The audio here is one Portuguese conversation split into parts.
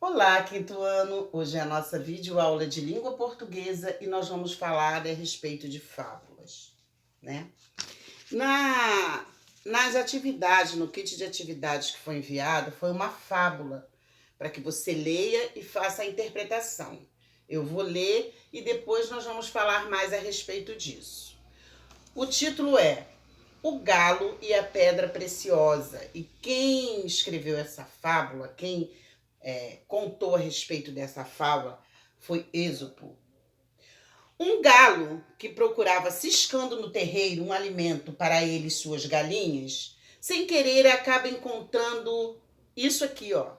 Olá, quinto ano! Hoje é a nossa videoaula de língua portuguesa e nós vamos falar a respeito de fábulas, né? Na, nas atividades, no kit de atividades que foi enviado, foi uma fábula para que você leia e faça a interpretação. Eu vou ler e depois nós vamos falar mais a respeito disso. O título é O Galo e a Pedra Preciosa. E quem escreveu essa fábula, quem contou a respeito dessa fábula foi Êxopo. Um galo que procurava ciscando no terreiro um alimento para ele e suas galinhas, sem querer acaba encontrando isso aqui, ó.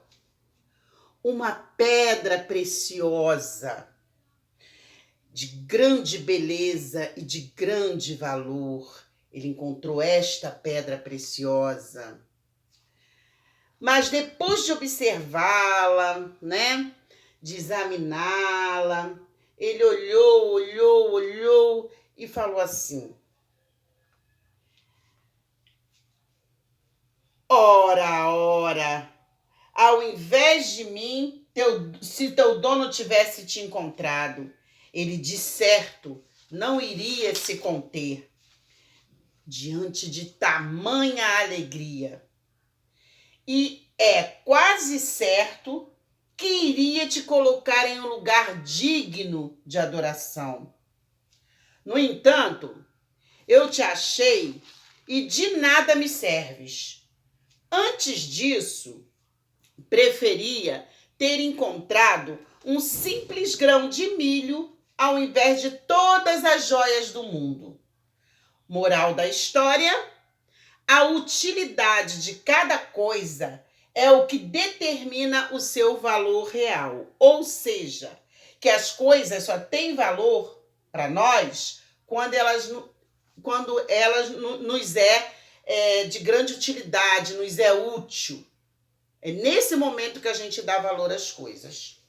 Uma pedra preciosa, de grande beleza e de grande valor. Ele encontrou esta pedra preciosa. Mas depois de observá-la, né, de examiná-la, ele olhou e falou assim: ora, ao invés de mim, se teu dono tivesse te encontrado, ele de certo não iria se conter diante de tamanha alegria. E é quase certo que iria te colocar em um lugar digno de adoração. No entanto, eu te achei e de nada me serves. Antes disso, preferia ter encontrado um simples grão de milho ao invés de todas as joias do mundo. Moral da história: a utilidade de cada coisa é o que determina o seu valor real. Ou seja, que as coisas só têm valor para nós quando elas nos de grande utilidade, nos é útil. É nesse momento que a gente dá valor às coisas.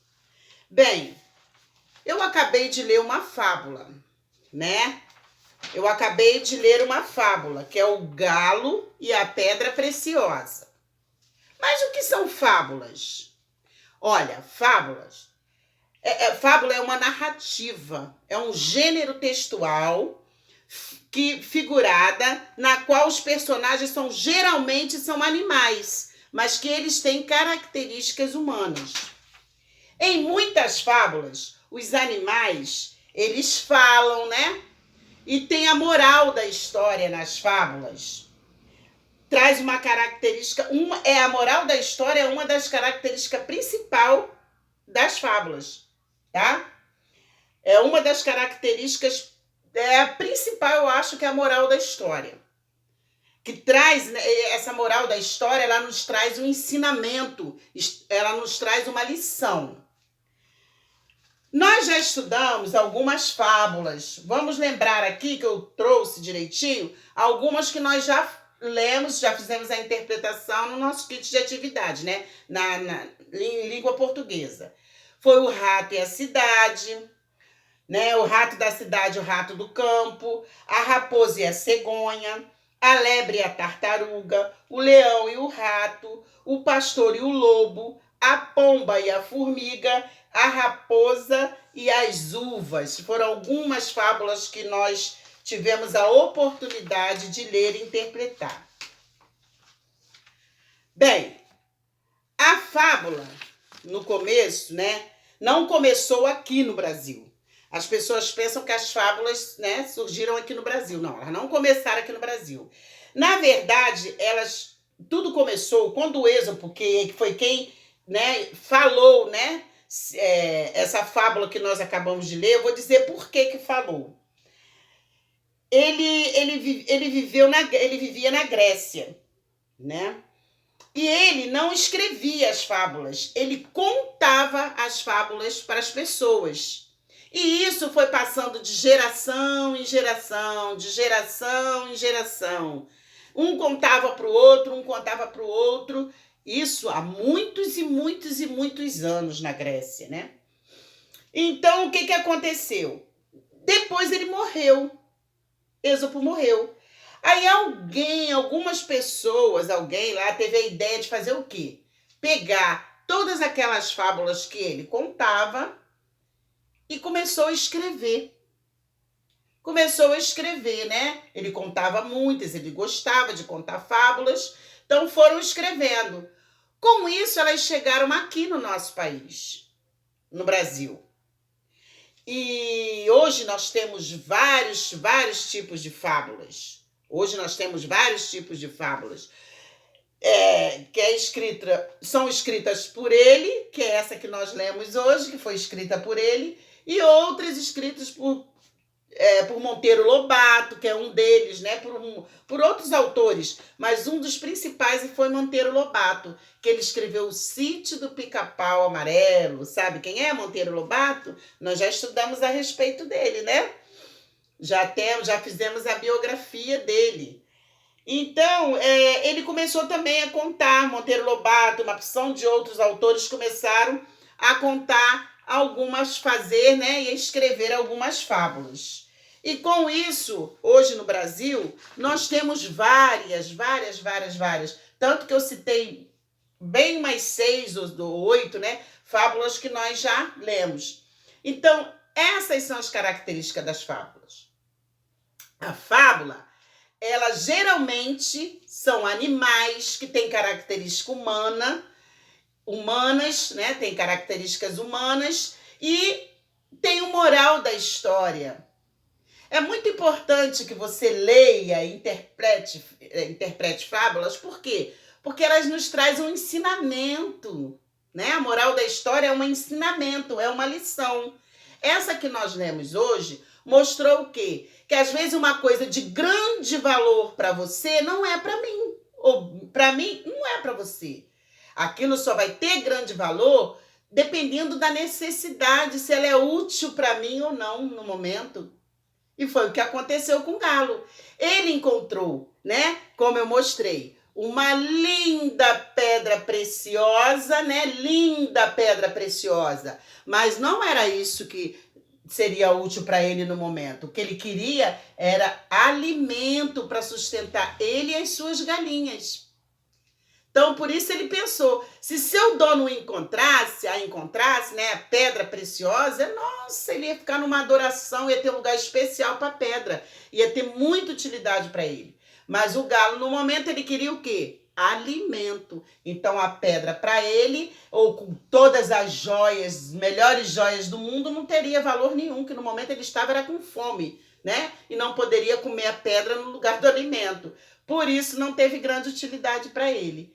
Bem, eu acabei de ler uma fábula, né? Eu acabei de ler uma fábula, que é o Galo e a Pedra Preciosa. Mas o que são fábulas? Olha, fábulas. Fábula é uma narrativa, é um gênero textual figurada na qual os personagens geralmente são animais, mas que eles têm características humanas. Em muitas fábulas, os animais, eles falam, né? E tem a moral da história nas fábulas. Traz uma característica, a moral da história é uma das características principais das fábulas, tá? É uma das características principal, eu acho, que é a moral da história. Que traz, né, essa moral da história, ela nos traz um ensinamento, ela nos traz uma lição. Nós já estudamos algumas fábulas. Vamos lembrar aqui que eu trouxe direitinho algumas que nós já lemos, já fizemos a interpretação no nosso kit de atividade, né? Em língua portuguesa. Foi o Rato e a Cidade, né? O Rato da Cidade, o Rato do Campo, a Raposa e a Cegonha, a Lebre e a Tartaruga, o Leão e o Rato, o Pastor e o Lobo, a Pomba e a Formiga, a Raposa e as Uvas. Foram algumas fábulas que nós tivemos a oportunidade de ler e interpretar. Bem, a fábula, no começo, né, não começou aqui no Brasil. As pessoas pensam que as fábulas, né, surgiram aqui no Brasil. Não, elas não começaram aqui no Brasil. Na verdade, tudo começou quando o Êxopo, que foi quem, né, falou, né, essa fábula que nós acabamos de ler. Eu vou dizer por que falou. Ele vivia na Grécia, né? E ele não escrevia as fábulas, ele contava as fábulas para as pessoas. E isso foi passando de geração em geração, de geração em geração. Um contava para o outro, isso há muitos e muitos e muitos anos na Grécia, né? Então, o que aconteceu? Depois ele morreu. Êxopo morreu. Aí algumas pessoas, alguém lá teve a ideia de fazer o quê? Pegar todas aquelas fábulas que ele contava e começou a escrever. Começou a escrever, né? Ele contava muitas, ele gostava de contar fábulas, então foram escrevendo. Com isso, elas chegaram aqui no nosso país, no Brasil. E hoje nós temos vários tipos de fábulas. Hoje nós temos vários tipos de fábulas. São escritas por ele, que é essa que nós lemos hoje, que foi escrita por ele, e outras escritas por Monteiro Lobato, que é um deles, né? Por outros autores, mas um dos principais foi Monteiro Lobato, que ele escreveu O Sítio do Pica-Pau Amarelo. Sabe quem é Monteiro Lobato? Nós já estudamos a respeito dele, né? Já fizemos a biografia dele. Então, ele começou também a contar, Monteiro Lobato, uma opção de outros autores começaram a contar fazer, né, e escrever algumas fábulas. E com isso, hoje no Brasil, nós temos várias. Tanto que eu citei bem mais 6 ou 8, né, fábulas que nós já lemos. Então, essas são as características das fábulas. A fábula, ela geralmente são animais que têm característica humanas, né? Tem características humanas e tem o moral da história. É muito importante que você leia e interprete fábulas. Por quê? Porque elas nos trazem um ensinamento, né? A moral da história é um ensinamento, é uma lição. Essa que nós lemos hoje mostrou o quê? Que às vezes uma coisa de grande valor para você não é para mim, ou para mim não é para você. Aquilo só vai ter grande valor dependendo da necessidade, se ela é útil para mim ou não no momento. E foi o que aconteceu com o Galo. Ele encontrou, né, como eu mostrei, uma linda pedra preciosa, né? Linda pedra preciosa. Mas não era isso que seria útil para ele no momento. O que ele queria era alimento para sustentar ele e as suas galinhas. Então, por isso ele pensou, se seu dono a encontrasse, né, a pedra preciosa, nossa, ele ia ficar numa adoração, ia ter um lugar especial para a pedra, ia ter muita utilidade para ele. Mas o Galo, no momento, ele queria o quê? Alimento. Então, a pedra para ele, ou com todas as joias, melhores joias do mundo, não teria valor nenhum, que no momento ele estava era com fome, né? E não poderia comer a pedra no lugar do alimento. Por isso, não teve grande utilidade para ele.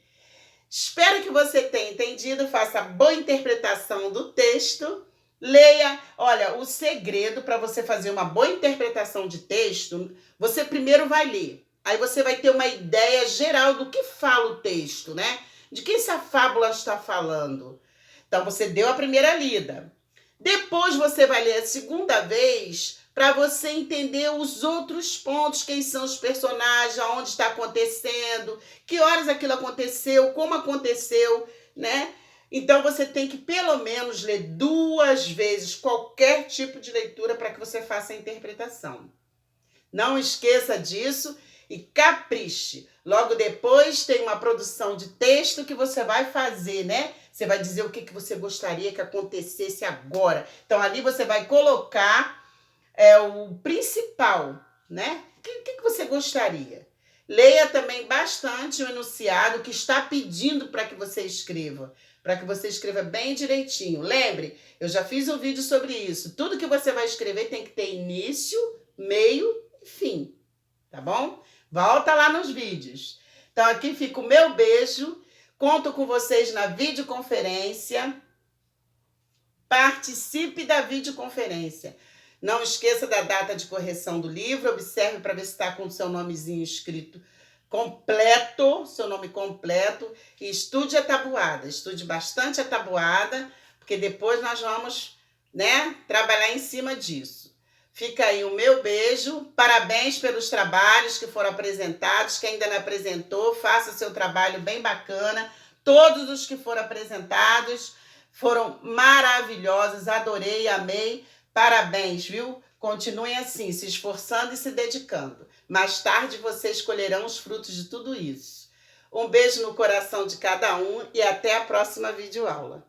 Espero que você tenha entendido, faça boa interpretação do texto, leia. Olha, o segredo para você fazer uma boa interpretação de texto, você primeiro vai ler. Aí você vai ter uma ideia geral do que fala o texto, né? De que essa fábula está falando. Então, você deu a primeira lida. Depois você vai ler a segunda vez para você entender os outros pontos, quem são os personagens, aonde está acontecendo, que horas aquilo aconteceu, como aconteceu, né? Então, você tem que, pelo menos, ler 2 vezes qualquer tipo de leitura para que você faça a interpretação. Não esqueça disso e capriche. Logo depois tem uma produção de texto que você vai fazer, né? Você vai dizer o que você gostaria que acontecesse agora. Então, ali você vai colocar o principal, né? O que você gostaria? Leia também bastante o enunciado que está pedindo para que você escreva bem direitinho. Lembre, eu já fiz um vídeo sobre isso. Tudo que você vai escrever tem que ter início, meio e fim, tá bom? Volta lá nos vídeos. Então, aqui fica o meu beijo. Conto com vocês na videoconferência. Participe da videoconferência. Não esqueça da data de correção do livro. Observe para ver se está com o seu nomezinho escrito completo, seu nome completo. E estude a tabuada. Estude bastante a tabuada, porque depois nós vamos, né, trabalhar em cima disso. Fica aí o meu beijo. Parabéns pelos trabalhos que foram apresentados. Quem ainda não apresentou, faça seu trabalho bem bacana. Todos os que foram apresentados foram maravilhosos. Adorei, amei. Parabéns, viu? Continuem assim, se esforçando e se dedicando. Mais tarde vocês colherão os frutos de tudo isso. Um beijo no coração de cada um e até a próxima videoaula.